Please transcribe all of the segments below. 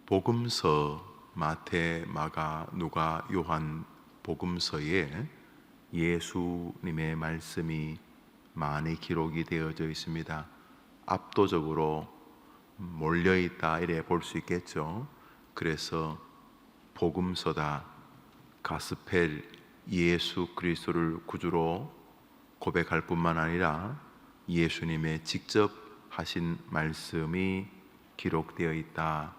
복음서 마태, 마가, 누가, 요한 복음서에 예수님의 말씀이 많이 기록이 되어져 있습니다. 압도적으로 몰려있다 이래 볼 수 있겠죠. 그래서 복음서다, 가스펠, 예수 그리스도를 구주로 고백할 뿐만 아니라 예수님의 직접 하신 말씀이 기록되어 있다.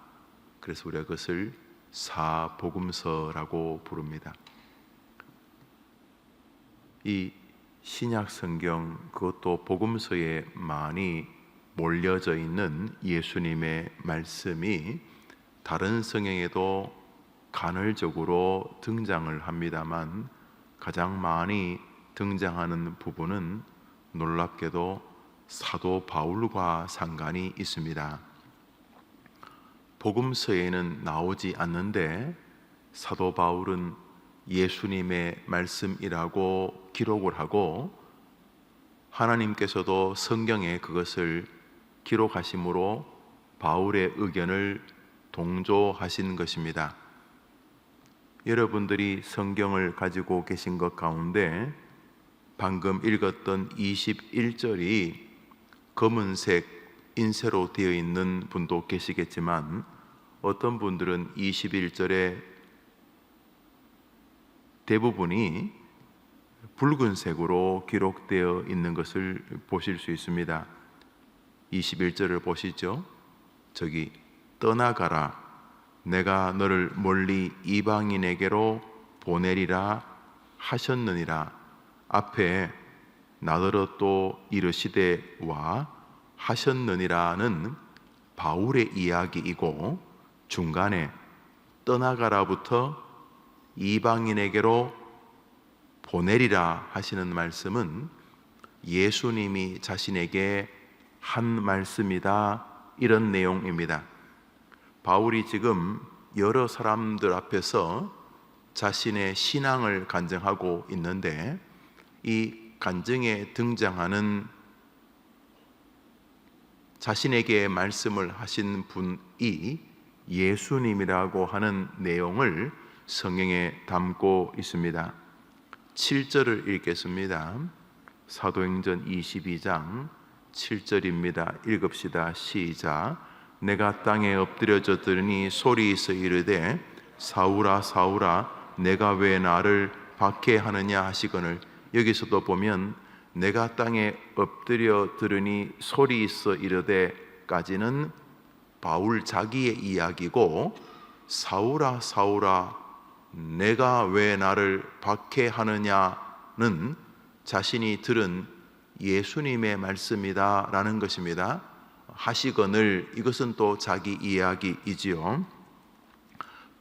그래서 우리가 그것을 사복음서라고 부릅니다. 이 신약 성경, 그것도 복음서에 많이 몰려져 있는 예수님의 말씀이 다른 성경에도 간헐적으로 등장을 합니다만 가장 많이 등장하는 부분은 놀랍게도 사도 바울과 상관이 있습니다. 복음서에는 나오지 않는데 사도 바울은 예수님의 말씀이라고 기록을 하고 하나님께서도 성경에 그것을 기록하심으로 바울의 의견을 동조하신 것입니다. 여러분들이 성경을 가지고 계신 것 가운데 방금 읽었던 21절이 검은색 인쇄로 되어 있는 분도 계시겠지만 어떤 분들은 21절에 대부분이 붉은색으로 기록되어 있는 것을 보실 수 있습니다. 21절을 보시죠. 저기 떠나가라, 내가 너를 멀리 이방인에게로 보내리라 하셨느니라. 앞에 나더러 또 이르시되 와 하셨느니라는 바울의 이야기이고 중간에 떠나가라부터 이방인에게로 보내리라 하시는 말씀은 예수님이 자신에게 한 말씀이다, 이런 내용입니다. 바울이 지금 여러 사람들 앞에서 자신의 신앙을 간증하고 있는데 이 간증에 등장하는 자신에게 말씀을 하신 분이 예수님이라고 하는 내용을 성경에 담고 있습니다. 7절을 읽겠습니다. 사도행전 22장 7절입니다. 읽읍시다. 시작. 내가 땅에 엎드려져 들으니 소리에서 이르되 사울아 사울아 내가 왜 나를 박해하느냐 하시거늘. 여기서도 보면 내가 땅에 엎드려 들으니 소리에서 이르되까지는 바울 자기의 이야기고 사울아 사울아 내가 왜 나를 박해하느냐는 자신이 들은 예수님의 말씀이다 라는 것입니다. 하시거늘, 이것은 또 자기 이야기이지요.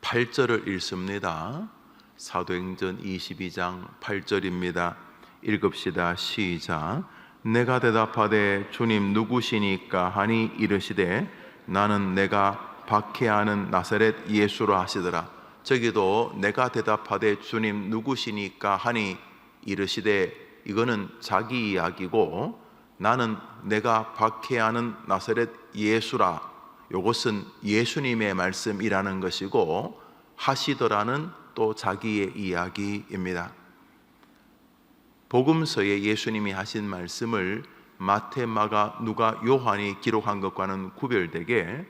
8절을 읽습니다. 사도행전 22장 8절입니다. 읽읍시다. 시작. 내가 대답하되 주님 누구시니까 하니 이르시되 나는 내가 박해하는 나사렛 예수라 하시더라. 저기도 내가 대답하되 주님 누구시니까 하니 이르시되, 이거는 자기 이야기고 나는 내가 박해하는 나사렛 예수라, 이것은 예수님의 말씀이라는 것이고 하시더라는 또 자기의 이야기입니다. 복음서에 예수님이 하신 말씀을 마태, 마가, 누가, 요한이 기록한 것과는 구별되게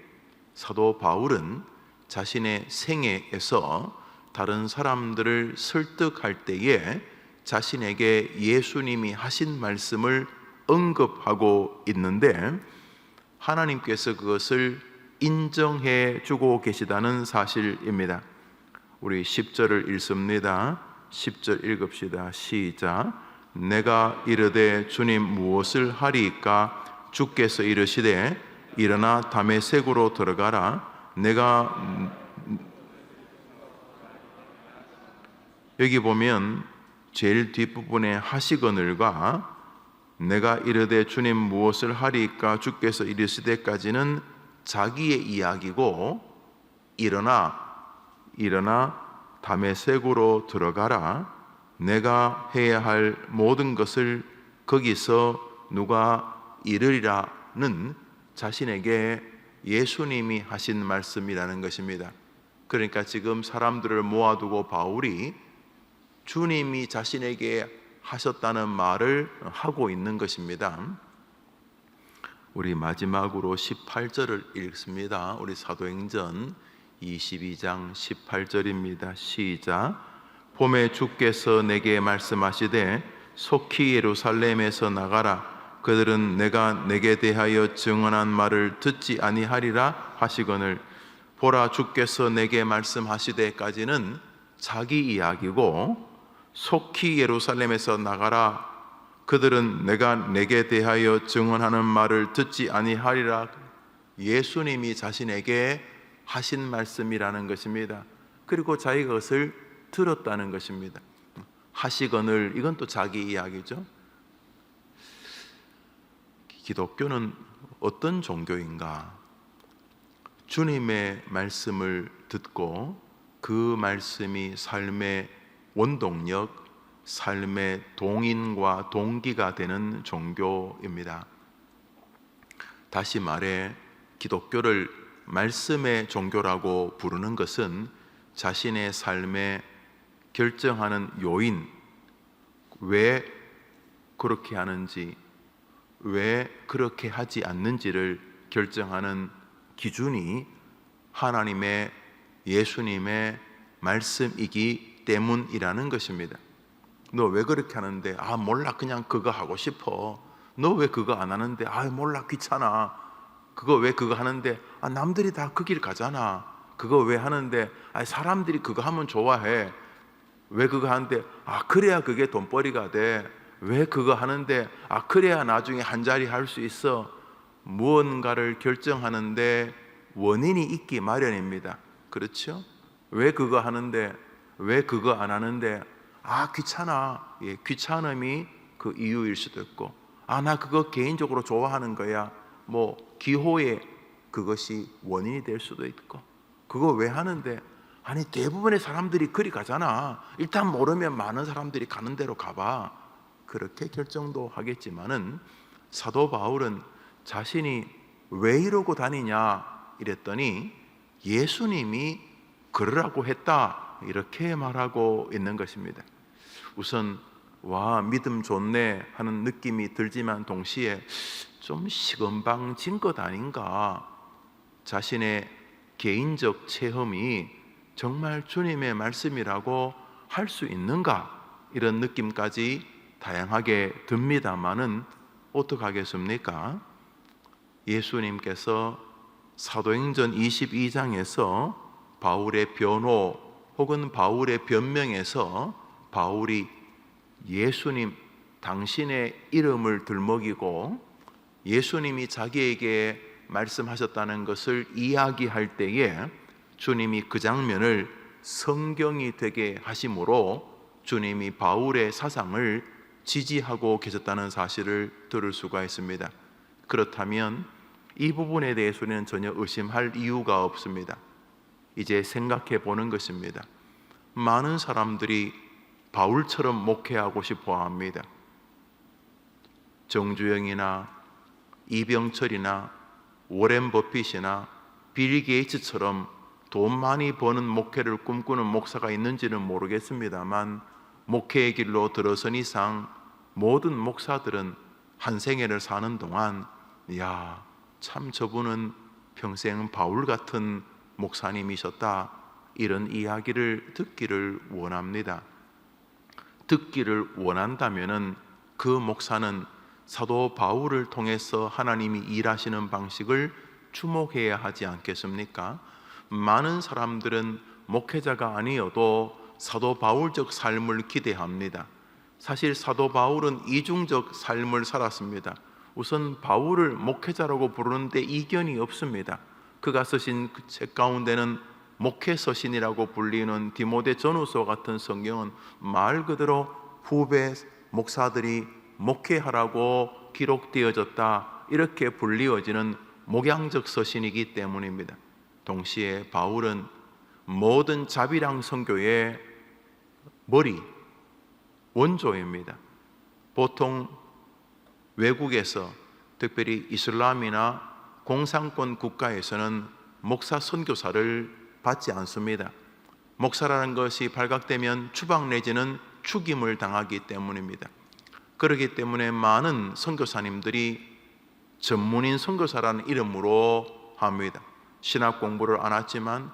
사도 바울은 자신의 생애에서 다른 사람들을 설득할 때에 자신에게 예수님이 하신 말씀을 언급하고 있는데 하나님께서 그것을 인정해 주고 계시다는 사실입니다. 우리 10절을 읽습니다. 10절 읽읍시다. 시작. 내가 이르되 주님 무엇을 하리이까 주께서 이르시되 일어나 다메섹으로 들어가라. 내가 여기 보면 제일 뒷부분에 하시거늘과 내가 이르되 주님 무엇을 하리이까 주께서 이르시되까지는 자기의 이야기고 일어나 다메섹으로 들어가라. 내가 해야 할 모든 것을 거기서 누가 이르리라는 자신에게 예수님이 하신 말씀이라는 것입니다. 그러니까 지금 사람들을 모아두고 바울이 주님이 자신에게 하셨다는 말을 하고 있는 것입니다. 우리 마지막으로 18절을 읽습니다. 우리 사도행전 22장 18절입니다. 시작. 봄에 주께서 내게 말씀하시되 속히 예루살렘에서 나가라. 그들은 내가 내게 대하여 증언한 말을 듣지 아니하리라 하시거늘. 보라, 주께서 내게 말씀하시되까지는 자기 이야기고, 속히 예루살렘에서 나가라. 그들은 내가 내게 대하여 증언하는 말을 듣지 아니하리라. 예수님이 자신에게 하신 말씀이라는 것입니다. 그리고 자기가 그것을 들었다는 것입니다. 하시거늘, 이건 또 자기 이야기죠. 기독교는 어떤 종교인가? 주님의 말씀을 듣고 그 말씀이 삶의 원동력, 삶의 동인과 동기가 되는 종교입니다. 다시 말해 기독교를 말씀의 종교라고 부르는 것은 자신의 삶에 결정하는 요인, 왜 그렇게 하는지, 왜 그렇게 하지 않는지를 결정하는 기준이 하나님의, 예수님의 말씀이기 때문이라는 것입니다. 너 왜 그렇게 하는데? 아, 몰라, 그냥 그거 하고 싶어. 너 왜 그거 안 하는데? 아, 몰라, 귀찮아. 그거 왜 그거 하는데? 아, 남들이 다 그 길 가잖아. 그거 왜 하는데? 아, 사람들이 그거 하면 좋아해. 왜 그거 하는데? 아, 그래야 그게 돈벌이가 돼. 왜 그거 하는데? 아, 그래야 나중에 한 자리 할 수 있어. 무언가를 결정하는데 원인이 있기 마련입니다. 그렇죠? 왜 그거 하는데? 왜 그거 안 하는데? 아, 귀찮아. 예, 귀찮음이 그 이유일 수도 있고, 아, 나 그거 개인적으로 좋아하는 거야. 뭐 기호에 그것이 원인이 될 수도 있고, 그거 왜 하는데? 아니, 대부분의 사람들이 그리 가잖아. 일단 모르면 많은 사람들이 가는 대로 가봐. 그렇게 결정도 하겠지만은, 사도 바울은 자신이 왜 이러고 다니냐 이랬더니 예수님이 그러라고 했다, 이렇게 말하고 있는 것입니다. 우선 와, 믿음 좋네 하는 느낌이 들지만 동시에 좀 시건방진 것 아닌가, 자신의 개인적 체험이 정말 주님의 말씀이라고 할 수 있는가, 이런 느낌까지 다양하게 듭니다마는 어떡하겠습니까? 예수님께서 사도행전 22장에서 바울의 변호 혹은 바울의 변명에서 바울이 예수님, 당신의 이름을 들먹이고 예수님이 자기에게 말씀하셨다는 것을 이야기할 때에 주님이 그 장면을 성경이 되게 하심으로 주님이 바울의 사상을 지지하고 계셨다는 사실을 들을 수가 있습니다. 그렇다면 이 부분에 대해서는 전혀 의심할 이유가 없습니다. 이제 생각해 보는 것입니다. 많은 사람들이 바울처럼 목회하고 싶어 합니다. 정주영이나 이병철이나 워렌 버핏이나 빌 게이츠처럼 돈 많이 버는 목회를 꿈꾸는 목사가 있는지는 모르겠습니다만, 목회의 길로 들어선 이상 모든 목사들은 한 생애를 사는 동안, 야, 참 저분은 평생 바울 같은 목사님이셨다, 이런 이야기를 듣기를 원합니다. 듣기를 원한다면은 그 목사는 사도 바울을 통해서 하나님이 일하시는 방식을 주목해야 하지 않겠습니까? 많은 사람들은 목회자가 아니어도 사도 바울적 삶을 기대합니다. 사실 사도 바울은 이중적 삶을 살았습니다. 우선 바울을 목회자라고 부르는데 이견이 없습니다. 그가 쓰신 그 책 가운데는 목회서신이라고 불리는 디모데 전후서 같은 성경은 말 그대로 후배 목사들이 목회하라고 기록되어졌다, 이렇게 불리워지는 목양적 서신이기 때문입니다. 동시에 바울은 모든 자비랑 선교의 머리, 원조입니다. 보통 외국에서, 특별히 이슬람이나 공산권 국가에서는 목사 선교사를 받지 않습니다. 목사라는 것이 발각되면 추방 내지는 죽임을 당하기 때문입니다. 그렇기 때문에 많은 선교사님들이 전문인 선교사라는 이름으로 합니다. 신학 공부를 안 했지만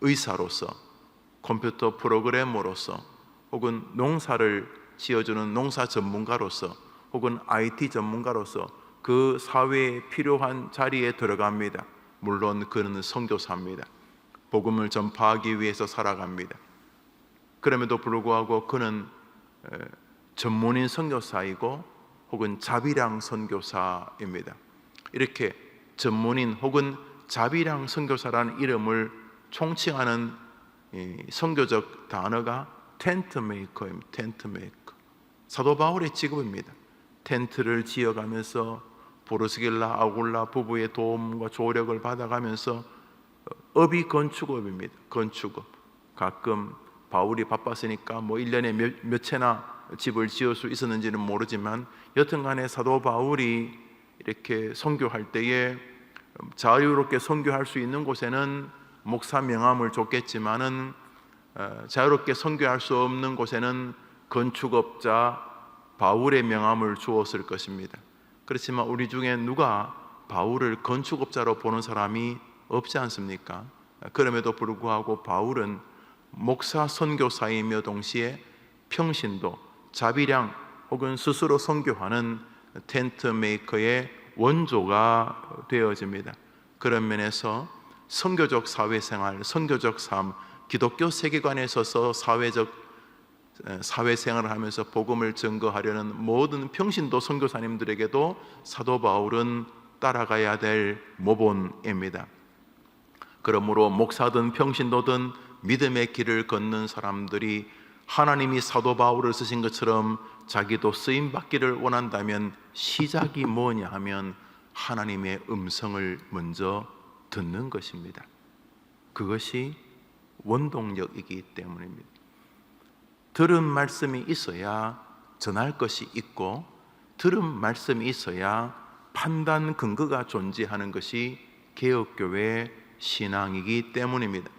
의사로서, 컴퓨터 프로그래머로서, 혹은 농사를 지어주는 농사 전문가로서, 혹은 IT 전문가로서 그 사회에 필요한 자리에 들어갑니다. 물론 그는 선교사입니다. 복음을 전파하기 위해서 살아갑니다. 그럼에도 불구하고 그는 전문인 선교사이고 혹은 자비랑 선교사입니다. 이렇게 전문인 혹은 자비랑 선교사라는 이름을 총칭하는 선교적 단어가 텐트메이커입니다. 텐트메이커. 사도 바울의 직업입니다. 텐트를 지어가면서 보르스길라 아굴라 부부의 도움과 조력을 받아가면서 업이 건축업입니다. 건축업. 가끔 바울이 바빴으니까 1년에 몇 채나 집을 지을 수 있었는지는 모르지만 여튼간에 사도 바울이 이렇게 선교할 때에 자유롭게 선교할 수 있는 곳에는 목사 명함을 줬겠지만은 자유롭게 선교할 수 없는 곳에는 건축업자 바울의 명함을 주었을 것입니다. 그렇지만 우리 중에 누가 바울을 건축업자로 보는 사람이 없지 않습니까? 그럼에도 불구하고 바울은 목사 선교사이며 동시에 평신도, 자비량 혹은 스스로 선교하는 텐트 메이커의 원조가 되어집니다. 그런 면에서 선교적 사회생활, 선교적 삶, 기독교 세계관에 서서 사회생활을 하면서 복음을 증거하려는 모든 평신도 선교사님들에게도 사도 바울은 따라가야 될 모본입니다. 그러므로 목사든 평신도든 믿음의 길을 걷는 사람들이 하나님이 사도 바울을 쓰신 것처럼 자기도 쓰임받기를 원한다면 시작이 뭐냐 하면 하나님의 음성을 먼저 듣는 것입니다. 그것이 원동력이기 때문입니다. 들은 말씀이 있어야 전할 것이 있고, 들은 말씀이 있어야 판단 근거가 존재하는 것이 개혁교회의 신앙이기 때문입니다.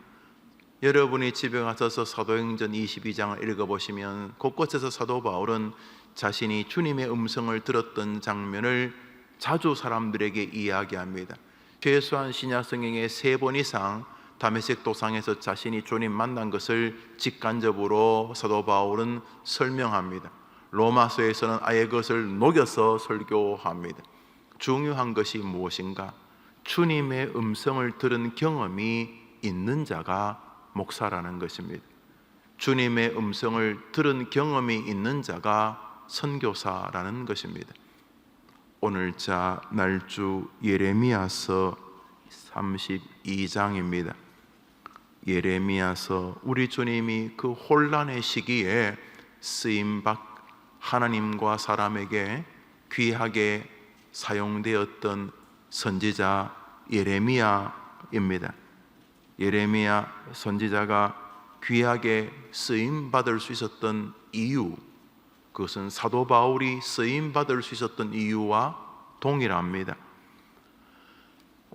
여러분이 집에 가셔서 사도행전 22장을 읽어보시면 곳곳에서 사도 바울은 자신이 주님의 음성을 들었던 장면을 자주 사람들에게 이야기합니다. 최소한 신약 성경에 3번 이상 다메섹 도상에서 자신이 주님 만난 것을 직간접으로 사도 바울은 설명합니다. 로마서에서는 아예 그것을 녹여서 설교합니다. 중요한 것이 무엇인가? 주님의 음성을 들은 경험이 있는 자가 목사라는 것입니다. 주님의 음성을 들은 경험이 있는 자가 선교사라는 것입니다. 오늘자 날주 예레미야서 32장입니다. 예레미야서, 우리 주님이 그 혼란의 시기에 쓰임받 하나님과 사람에게 귀하게 사용되었던 선지자 예레미야입니다. 예레미야 선지자가 귀하게 쓰임받을 수 있었던 이유, 그것은 사도 바울이 쓰임받을 수 있었던 이유와 동일합니다.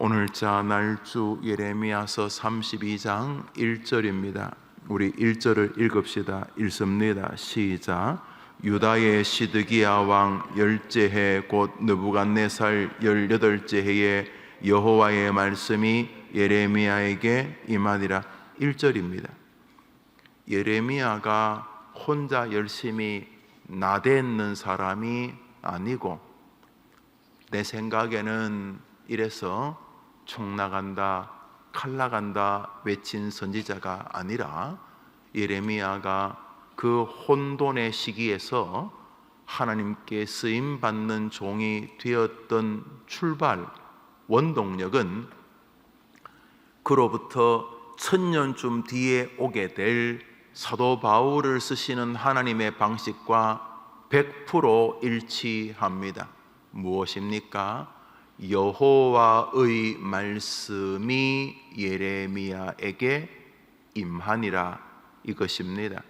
오늘자 날주 예레미야서 32장 1절입니다. 우리 1절을 읽읍시다. 읽습니다. 시작. 유다의 시드기야 왕 10째 해 곧 느부갓네살 18째 해에 여호와의 말씀이 예레미야에게 임하니라. 1절입니다. 예레미야가 혼자 열심히 나대는 사람이 아니고, 내 생각에는 이래서 총 나간다, 칼 나간다 외친 선지자가 아니라 예레미야가 그 혼돈의 시기에서 하나님께 쓰임받는 종이 되었던 출발, 원동력은 그로부터 1000년쯤 뒤에 오게 될 사도 바울을 쓰시는 하나님의 방식과 100% 일치합니다. 무엇입니까? 여호와의 말씀이 예레미야에게 임하니라, 이것입니다.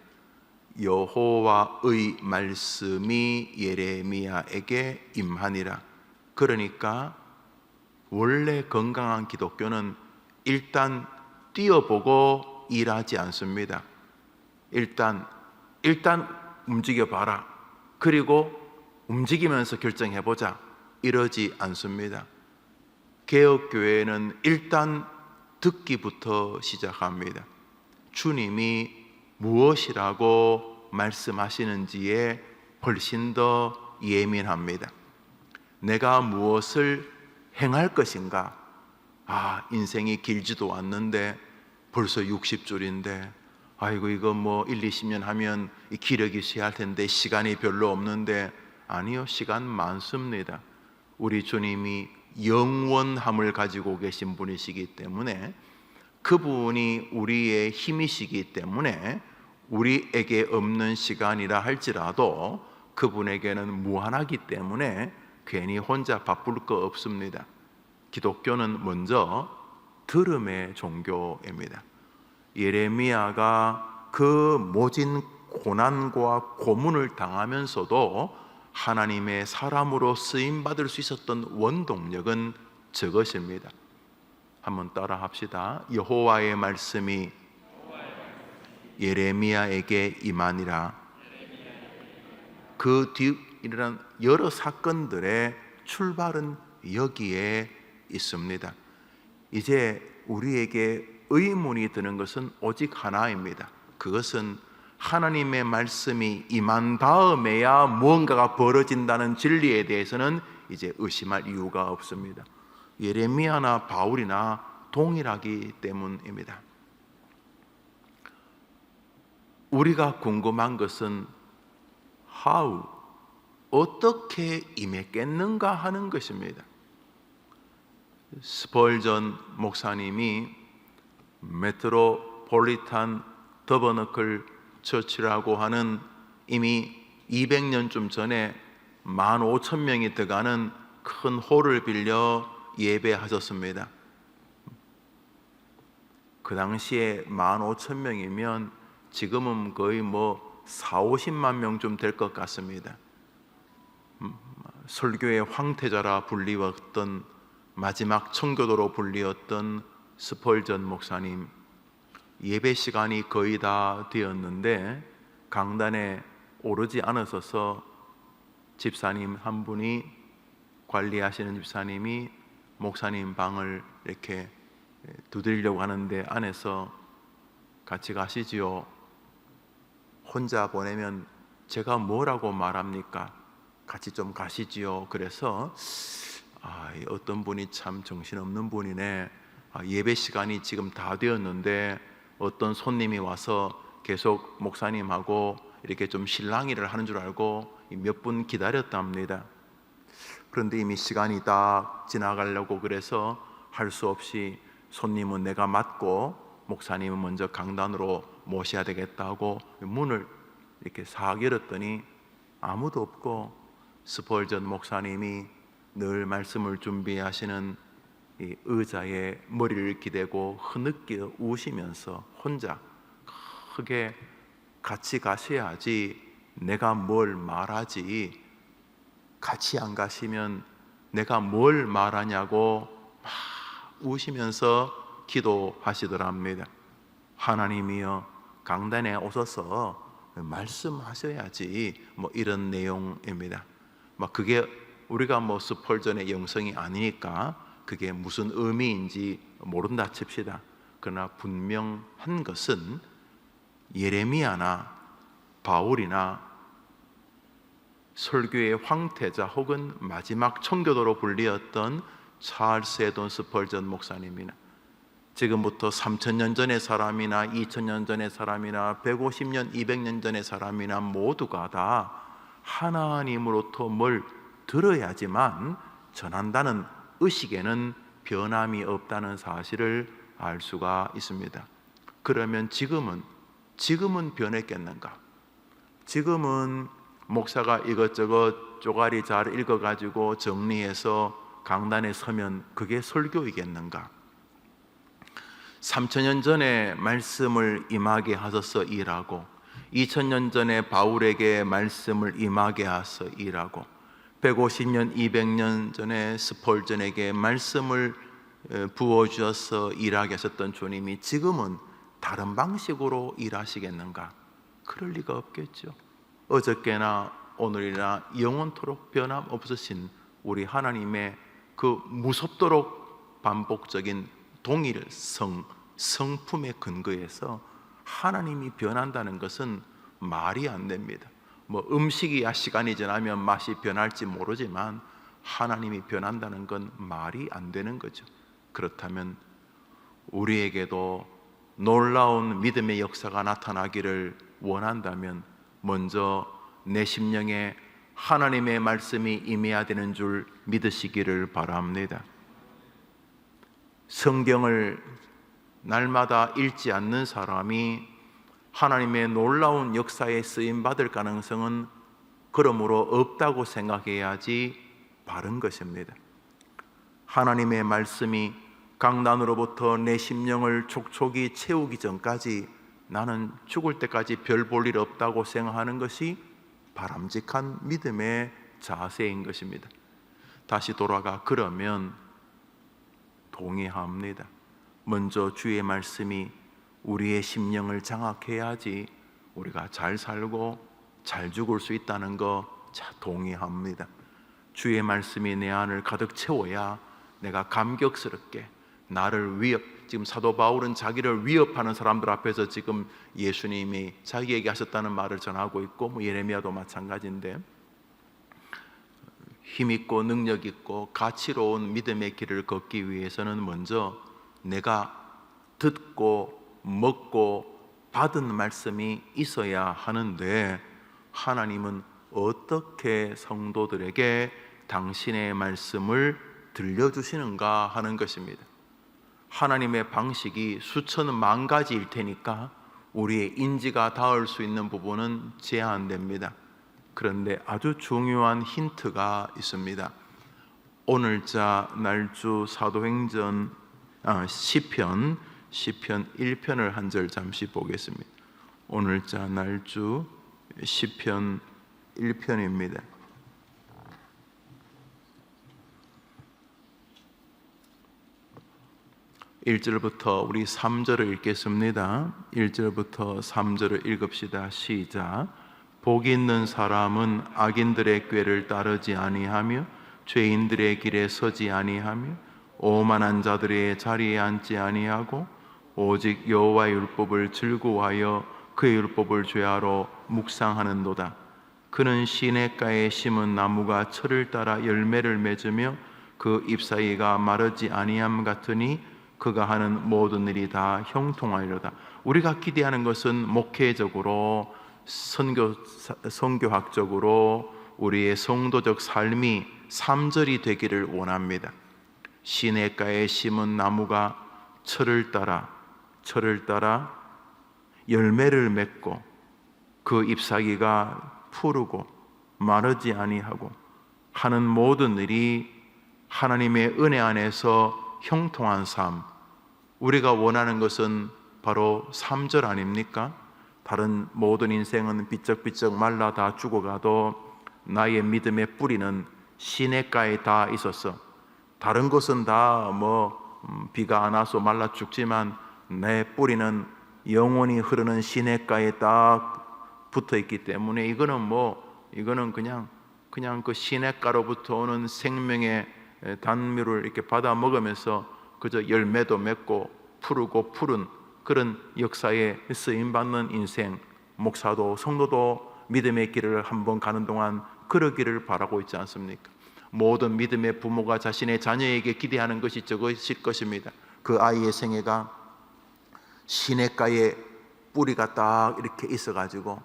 여호와의 말씀이 예레미야에게 임하니라. 그러니까 원래 건강한 기독교는 일단 뛰어보고 일하지 않습니다. 일단 움직여봐라. 그리고 움직이면서 결정해보자. 이러지 않습니다. 개혁교회는 일단 듣기부터 시작합니다. 주님이 무엇이라고 말씀하시는지에 훨씬 더 예민합니다. 내가 무엇을 행할 것인가? 인생이 길지도 않는데 벌써 60줄인데 아이고 이거 뭐 1, 20년 하면 기력이 쇠할 텐데 시간이 별로 없는데 아니요, 시간 많습니다. 우리 주님이 영원함을 가지고 계신 분이시기 때문에 그분이 우리의 힘이시기 때문에 우리에게 없는 시간이라 할지라도 그분에게는 무한하기 때문에 괜히 혼자 바쁠 거 없습니다. 기독교는 먼저 들음의 종교입니다. 예레미야가 그 모진 고난과 고문을 당하면서도 하나님의 사람으로 쓰임받을 수 있었던 원동력은 저것입니다. 한번 따라 합시다. 여호와의 말씀이 예레미야에게 임하니라. 그 뒤 일어난 여러 사건들의 출발은 여기에 있습니다. 이제 우리에게 의문이 드는 것은 오직 하나입니다. 그것은 하나님의 말씀이 임한 다음에야 무언가가 벌어진다는 진리에 대해서는 이제 의심할 이유가 없습니다. 예레미야나 바울이나 동일하기 때문입니다. 우리가 궁금한 것은 how, 어떻게 임했겠는가 하는 것입니다. 스펄전 목사님이 메트로폴리탄 더버너클 처치라고 하는 이미 200년쯤 전에 15,000명이 들어가는 큰 홀을 빌려 예배하셨습니다. 그 당시에 15,000명이면 지금은 거의 뭐 40~50만 명쯤 될 것 같습니다. 설교의 황태자라 불리웠던, 마지막 청교도로 불리웠던 스펄전 목사님, 예배 시간이 거의 다 되었는데 강단에 오르지 않으셔서 집사님 한 분이, 관리하시는 집사님이 목사님 방을 이렇게 두드리려고 하는데 안에서 같이 가시지요. 혼자 보내면 제가 뭐라고 말합니까? 같이 좀 가시지요. 그래서 어떤 분이 참 정신없는 분이네. 예배 시간이 지금 다 되었는데 어떤 손님이 와서 계속 목사님하고 이렇게 좀 실랑이를 하는 줄 알고 몇 분 기다렸답니다. 그런데 이미 시간이 다 지나가려고 그래서 할 수 없이 손님은 내가 맡고 목사님은 먼저 강단으로 모셔야 되겠다고 문을 이렇게 싹 열었더니 아무도 없고 스펄전 목사님이 늘 말씀을 준비하시는 이 의자에 머리를 기대고 흐느껴 우시면서 혼자 크게 같이 가셔야지 내가 뭘 말하지, 같이 안 가시면 내가 뭘 말하냐고 막 우시면서 기도하시더랍니다. 하나님이여 강단에 오셔서 말씀하셔야지, 뭐 이런 내용입니다. 막 그게 우리가 뭐 스펄전의 영성이 아니니까 그게 무슨 의미인지 모른다 칩시다. 그러나 분명한 것은 예레미야나 바울이나 설교의 황태자 혹은 마지막 청교도로 불리었던 찰스 헤돈 스펄전 목사님이나 지금부터 3,000년 전의 사람이나 2,000년 전의 사람이나 150년, 200년 전의 사람이나 모두가 다 하나님으로부터 뭘 들어야지만 전한다는 의식에는 변함이 없다는 사실을 알 수가 있습니다. 그러면 지금은 변했겠는가? 지금은 목사가 이것저것 쪼가리 잘 읽어가지고 정리해서 강단에 서면 그게 설교이겠는가? 3,000년 전에 말씀을 임하게 하셔서 일하고 2,000년 전에 바울에게 말씀을 임하게 하셔서 일하고 150년, 200년 전에 스폴전에게 말씀을 부어주어서 일하게 하셨던 주님이 지금은 다른 방식으로 일하시겠는가? 그럴 리가 없겠죠. 어저께나 오늘이나 영원토록 변함없으신 우리 하나님의 그 무섭도록 반복적인 동일성, 성품의 근거에서 하나님이 변한다는 것은 말이 안 됩니다. 뭐 음식이야 시간이 지나면 맛이 변할지 모르지만 하나님이 변한다는 건 말이 안 되는 거죠. 그렇다면 우리에게도 놀라운 믿음의 역사가 나타나기를 원한다면 먼저 내 심령에 하나님의 말씀이 임해야 되는 줄 믿으시기를 바랍니다. 성경을 날마다 읽지 않는 사람이 하나님의 놀라운 역사에 쓰임받을 가능성은 그러므로 없다고 생각해야지 바른 것입니다. 하나님의 말씀이 강단으로부터 내 심령을 촉촉이 채우기 전까지 나는 죽을 때까지 별 볼 일 없다고 생각하는 것이 바람직한 믿음의 자세인 것입니다. 다시 돌아가 그러면 동의합니다. 먼저 주의 말씀이 우리의 심령을 장악해야지 우리가 잘 살고 잘 죽을 수 있다는 거 동의합니다. 주의 말씀이 내 안을 가득 채워야 내가 감격스럽게 나를 지금 사도 바울은 자기를 위협하는 사람들 앞에서 지금 예수님이 자기에게 하셨다는 말을 전하고 있고 예레미야도 마찬가지인데, 힘있고 능력있고 가치로운 믿음의 길을 걷기 위해서는 먼저 내가 듣고 먹고 받은 말씀이 있어야 하는데, 하나님은 어떻게 성도들에게 당신의 말씀을 들려주시는가 하는 것입니다. 하나님의 방식이 수천만 가지일 테니까 우리의 인지가 닿을 수 있는 부분은 제한됩니다. 그런데 아주 중요한 힌트가 있습니다. 오늘자 날주 사도행전 시편 1편을 한 절 잠시 보겠습니다. 오늘자 날주 시편 1편입니다. 1절부터 우리 3절을 읽겠습니다. 1절부터 3절을 읽읍시다. 시작. 복이 있는 사람은 악인들의 꾀를 따르지 아니하며 죄인들의 길에 서지 아니하며 오만한 자들의 자리에 앉지 아니하고 오직 여호와의 율법을 즐거워하여 그의 율법을 죄하러 묵상하는도다. 그는 시냇가에 심은 나무가 철을 따라 열매를 맺으며 그 잎사귀가 마르지 아니함 같으니 그가 하는 모든 일이 다 형통하리로다. 우리가 기대하는 것은 목회적으로 선교학적으로 우리의 성도적 삶이 3절이 되기를 원합니다. 시냇가에 심은 나무가 철을 따라 열매를 맺고 그 잎사귀가 푸르고 마르지 아니하고 하는 모든 일이 하나님의 은혜 안에서 형통한 삶, 우리가 원하는 것은 바로 3절 아닙니까? 다른 모든 인생은 비쩍비쩍 말라 다 죽어가도 나의 믿음의 뿌리는 시냇가에 다 있었어. 다른 것은 다 비가 안 와서 말라 죽지만 내 뿌리는 영원히 흐르는 시냇가에 딱 붙어 있기 때문에 이거는 그냥 그 시냇가로부터 오는 생명의 단미를 이렇게 받아 먹으면서 그저 열매도 맺고 푸르고 푸른 그런 역사에 쓰임받는 인생, 목사도 성도도 믿음의 길을 한번 가는 동안 그러기를 바라고 있지 않습니까? 모든 믿음의 부모가 자신의 자녀에게 기대하는 것이 저것일 것입니다. 그 아이의 생애가 시냇가에 뿌리가 딱 이렇게 있어가지고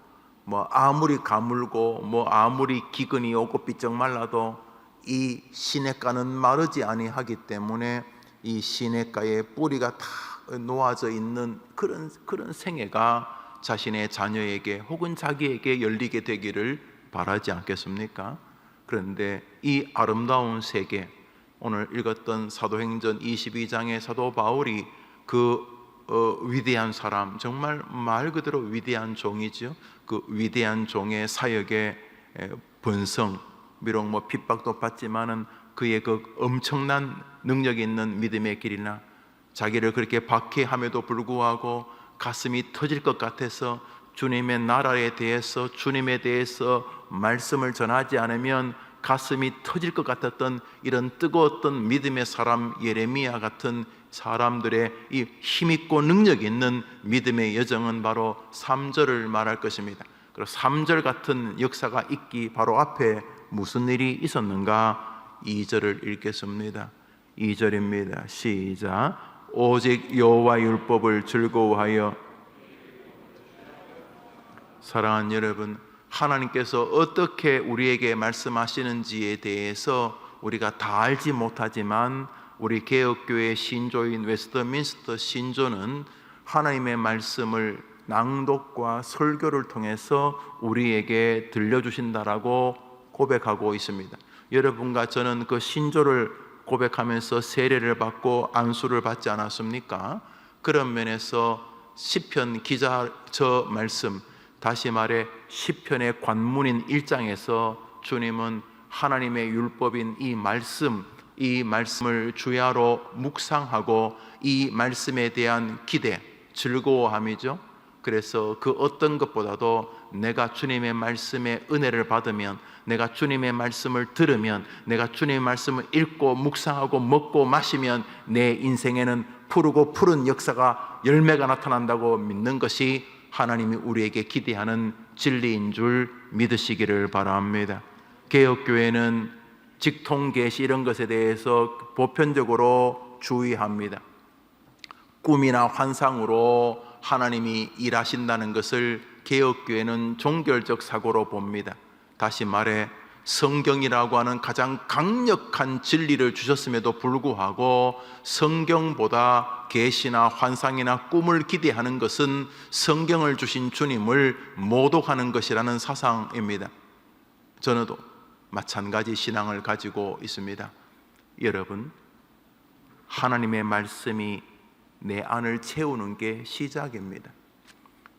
아무리 가물고 아무리 기근이 오고 삐쩍 말라도 이 시냇가는 마르지 아니하기 때문에 이 시냇가에 뿌리가 다 놓아져 있는 그런 생애가 자신의 자녀에게 혹은 자기에게 열리게 되기를 바라지 않겠습니까? 그런데 이 아름다운 세계, 오늘 읽었던 사도행전 22장의 사도 바울이 그 위대한 사람, 정말 말 그대로 위대한 종이죠. 그 위대한 종의 사역의 번성, 비록 핍박도 받지만은 그의 그 엄청난 능력이 있는 믿음의 길이나 자기를 그렇게 박해함에도 불구하고 가슴이 터질 것 같아서 주님의 나라에 대해서, 주님에 대해서 말씀을 전하지 않으면 가슴이 터질 것 같았던 이런 뜨거웠던 믿음의 사람 예레미야 같은 사람들의 이 힘있고 능력 있는 믿음의 여정은 바로 3절을 말할 것입니다. 그리고 3절 같은 역사가 있기 바로 앞에 무슨 일이 있었는가? 2절을 읽겠습니다. 2절입니다. 시작. 오직 여호와 율법을 즐거워하여. 사랑하는 여러분, 하나님께서 어떻게 우리에게 말씀하시는지에 대해서 우리가 다 알지 못하지만 우리 개혁교회 신조인 웨스트민스터 신조는 하나님의 말씀을 낭독과 설교를 통해서 우리에게 들려주신다라고 고백하고 있습니다. 여러분과 저는 그 신조를 고백하면서 세례를 받고 안수를 받지 않았습니까? 그런 면에서 시편 기자 저 말씀, 다시 말해 시편의 관문인 1장에서 주님은 하나님의 율법인 이 말씀을 주야로 묵상하고 이 말씀에 대한 기대, 즐거워함이죠. 그래서 그 어떤 것보다도 내가 주님의 말씀에 은혜를 받으면, 내가 주님의 말씀을 들으면, 내가 주님의 말씀을 읽고 묵상하고 먹고 마시면 내 인생에는 푸르고 푸른 역사가 열매가 나타난다고 믿는 것이 하나님이 우리에게 기대하는 진리인 줄 믿으시기를 바랍니다. 개혁교회는 직통계시 이런 것에 대해서 보편적으로 주의합니다. 꿈이나 환상으로 하나님이 일하신다는 것을 개혁교회는 종결적 사고로 봅니다. 다시 말해 성경이라고 하는 가장 강력한 진리를 주셨음에도 불구하고 성경보다 계시나 환상이나 꿈을 기대하는 것은 성경을 주신 주님을 모독하는 것이라는 사상입니다. 저도 마찬가지 신앙을 가지고 있습니다. 여러분, 하나님의 말씀이 내 안을 채우는 게 시작입니다.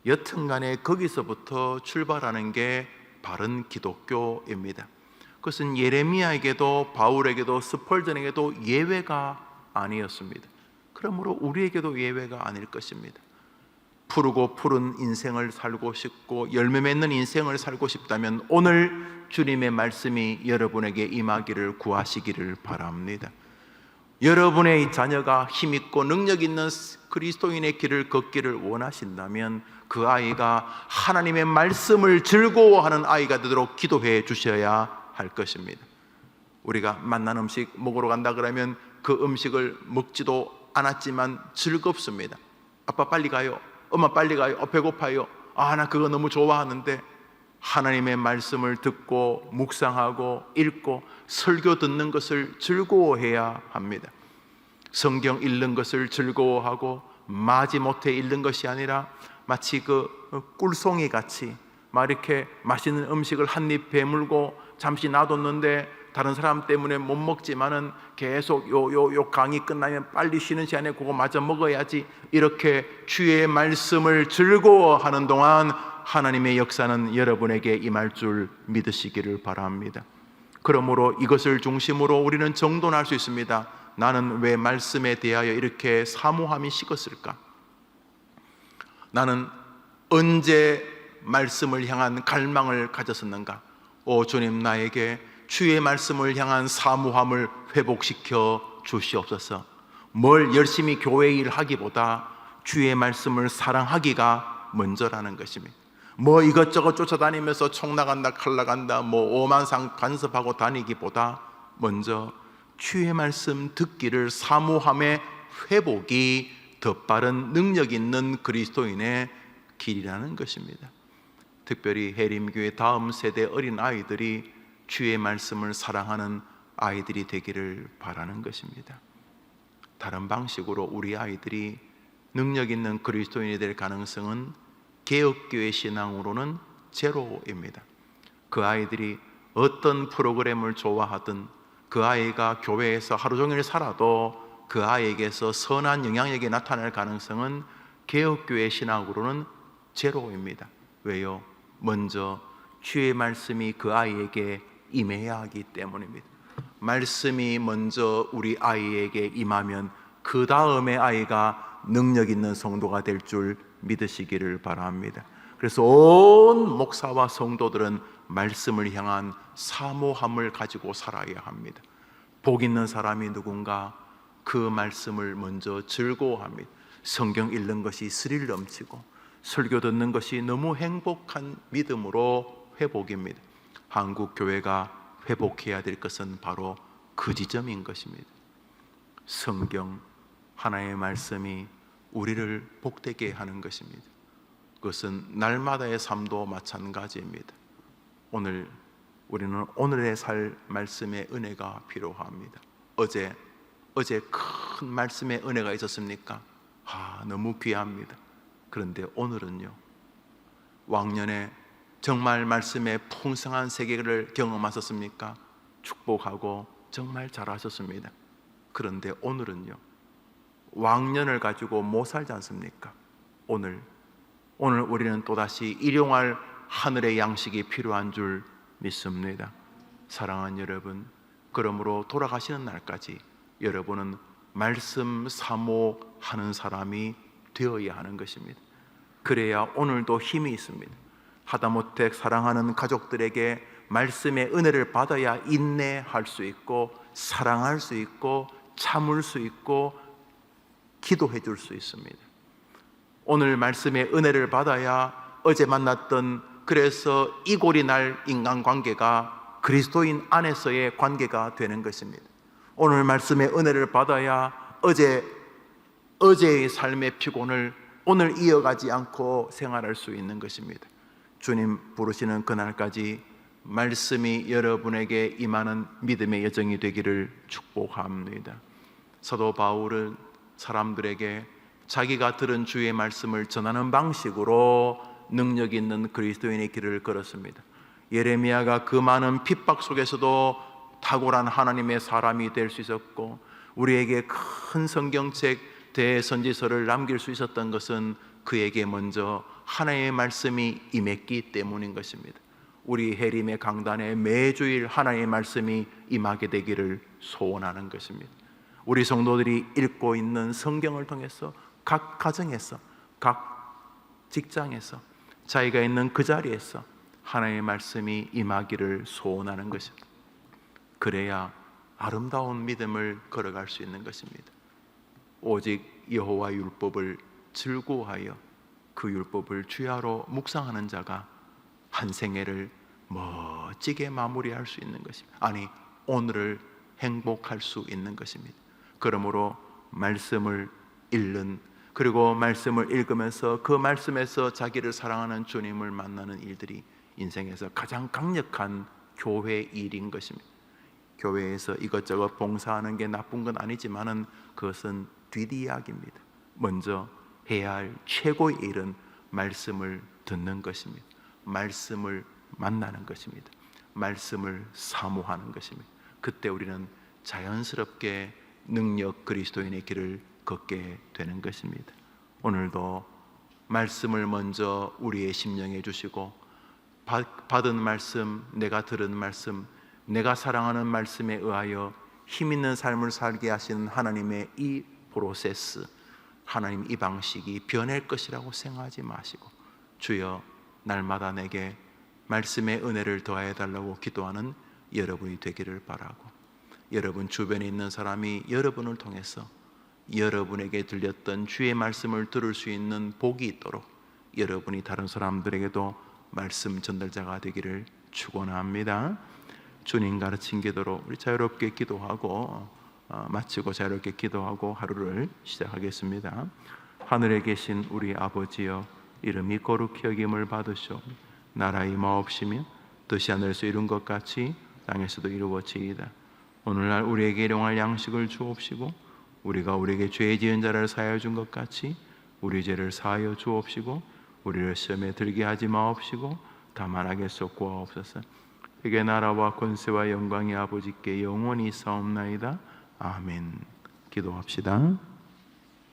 여튼간에 거기서부터 출발하는 게 바른 기독교입니다. 그것은 예레미야에게도 바울에게도 스펄전에게도 예외가 아니었습니다. 그러므로 우리에게도 예외가 아닐 것입니다. 푸르고 푸른 인생을 살고 싶고 열매 맺는 인생을 살고 싶다면 오늘 주님의 말씀이 여러분에게 임하기를 구하시기를 바랍니다. 여러분의 자녀가 힘있고 능력 있는 그리스도인의 길을 걷기를 원하신다면 그 아이가 하나님의 말씀을 즐거워하는 아이가 되도록 기도해 주셔야 할 것입니다. 우리가 맛난 음식 먹으러 간다 그러면 그 음식을 먹지도 않았지만 즐겁습니다. 아빠 빨리 가요. 엄마 빨리 가요. 배고파요. 나 그거 너무 좋아하는데 하나님의 말씀을 듣고 묵상하고 읽고 설교 듣는 것을 즐거워해야 합니다. 성경 읽는 것을 즐거워하고 마지못해 읽는 것이 아니라 마치 그 꿀송이 같이 막 이렇게 맛있는 음식을 한 입 배물고 잠시 놔뒀는데 다른 사람 때문에 못 먹지만은 계속 요 강의 끝나면 빨리 쉬는 시간에 그거 마저 먹어야지, 이렇게 주의 말씀을 즐거워하는 동안 하나님의 역사는 여러분에게 임할 줄 믿으시기를 바랍니다. 그러므로 이것을 중심으로 우리는 정돈할 수 있습니다. 나는 왜 말씀에 대하여 이렇게 사모함이 식었을까? 나는 언제 말씀을 향한 갈망을 가졌었는가? 오 주님, 나에게 주의 말씀을 향한 사모함을 회복시켜 주시옵소서. 뭘 열심히 교회 일하기보다 주의 말씀을 사랑하기가 먼저라는 것입니다. 이것저것 쫓아다니면서 총 나간다 칼 나간다 오만상 간섭하고 다니기보다 먼저 주의 말씀 듣기를 사모함의 회복이 더 빠른 능력 있는 그리스도인의 길이라는 것입니다. 특별히 해림교회 다음 세대 어린 아이들이 주의 말씀을 사랑하는 아이들이 되기를 바라는 것입니다. 다른 방식으로 우리 아이들이 능력 있는 그리스도인이 될 가능성은 개혁교회 신앙으로는 제로입니다. 그 아이들이 어떤 프로그램을 좋아하든 그 아이가 교회에서 하루 종일 살아도 그 아이에게서 선한 영향력이 나타날 가능성은 개혁교회 신앙으로는 제로입니다. 왜요? 먼저 주의 말씀이 그 아이에게 임해야 하기 때문입니다. 말씀이 먼저 우리 아이에게 임하면 그 다음에 아이가 능력 있는 성도가 될 줄 믿으시기를 바랍니다. 그래서 온 목사와 성도들은 말씀을 향한 사모함을 가지고 살아야 합니다. 복 있는 사람이 누군가? 그 말씀을 먼저 즐거워합니다. 성경 읽는 것이 스릴 넘치고 설교 듣는 것이 너무 행복한 믿음으로 회복입니다. 한국 교회가 회복해야 될 것은 바로 그 지점인 것입니다. 성경 하나의 말씀이 우리를 복되게 하는 것입니다. 그것은 날마다의 삶도 마찬가지입니다. 오늘 우리는 오늘의 살 말씀의 은혜가 필요합니다. 어제 큰 말씀의 은혜가 있었습니까? 너무 귀합니다. 그런데 오늘은요, 왕년에 정말 말씀의 풍성한 세계를 경험하셨습니까? 축복하고 정말 잘하셨습니다. 그런데 오늘은요, 왕년을 가지고 못 살지 않습니까? 오늘 우리는 또다시 일용할 하늘의 양식이 필요한 줄 믿습니다. 사랑하는 여러분, 그러므로 돌아가시는 날까지 여러분은 말씀 사모하는 사람이 되어야 하는 것입니다. 그래야 오늘도 힘이 있습니다. 하다못해 사랑하는 가족들에게 말씀의 은혜를 받아야 인내할 수 있고 사랑할 수 있고 참을 수 있고 기도해 줄 수 있습니다. 오늘 말씀의 은혜를 받아야 어제 만났던, 그래서 이골이 날 인간관계가 그리스도인 안에서의 관계가 되는 것입니다. 오늘 말씀의 은혜를 받아야 어제의 삶의 피곤을 오늘 이어가지 않고 생활할 수 있는 것입니다. 주님 부르시는 그날까지 말씀이 여러분에게 임하는 믿음의 여정이 되기를 축복합니다. 사도 바울은 사람들에게 자기가 들은 주의 말씀을 전하는 방식으로 능력 있는 그리스도인의 길을 걸었습니다. 예레미야가 그 많은 핍박 속에서도 탁월한 하나님의 사람이 될 수 있었고, 우리에게 큰 성경책 대선지서를 남길 수 있었던 것은 그에게 먼저 하나님의 말씀이 임했기 때문인 것입니다. 우리 해림의 강단에 매주일 하나님의 말씀이 임하게 되기를 소원하는 것입니다. 우리 성도들이 읽고 있는 성경을 통해서 각 가정에서, 각 직장에서, 자기가 있는 그 자리에서 하나님의 말씀이 임하기를 소원하는 것입니다. 그래야 아름다운 믿음을 걸어갈 수 있는 것입니다. 오직 여호와 율법을 즐거워하여 그 율법을 주야로 묵상하는 자가 한 생애를 멋지게 마무리할 수 있는 것입니다. 아니, 오늘을 행복할 수 있는 것입니다. 그러므로 말씀을 읽는, 그리고 말씀을 읽으면서 그 말씀에서 자기를 사랑하는 주님을 만나는 일들이 인생에서 가장 강력한 교회 일인 것입니다. 교회에서 이것저것 봉사하는 게 나쁜 건 아니지만은 그것은 뒷이야기입니다. 먼저 해야 할 최고의 일은 말씀을 듣는 것입니다. 말씀을 만나는 것입니다. 말씀을 사모하는 것입니다. 그때 우리는 자연스럽게 능력 그리스도인의 길을 걷게 되는 것입니다. 오늘도 말씀을 먼저 우리의 심령에 주시고, 받은 말씀, 내가 들은 말씀, 내가 사랑하는 말씀에 의하여 힘 있는 삶을 살게 하시는 하나님의 이 프로세스, 하나님 이 방식이 변할 것이라고 생각하지 마시고, 주여 날마다 내게 말씀의 은혜를 더해 달라고 기도하는 여러분이 되기를 바라고, 여러분 주변에 있는 사람이 여러분을 통해서 여러분에게 들렸던 주의 말씀을 들을 수 있는 복이 있도록 여러분이 다른 사람들에게도 말씀 전달자가 되기를 축원합니다. 주님 가르친 기도로 우리 자유롭게 기도하고 마치고 자유롭게 기도하고 하루를 시작하겠습니다. 하늘에 계신 우리 아버지여, 이름이 거룩히 여김을 받으시오. 나라의 마옵시며 뜻이 하늘에서 이룬 것 같이 땅에서도 이루어지이다. 오늘날 우리에게 일용할 양식을 주옵시고, 우리가 우리에게 죄 지은 자를 사하여 준 것 같이 우리 죄를 사하여 주옵시고, 우리를 시험에 들게 하지 마옵시고 다만 악에서 구하옵소서. 그게 나라와 권세와 영광이 아버지께 영원히 있사옵나이다. 아멘. 기도합시다.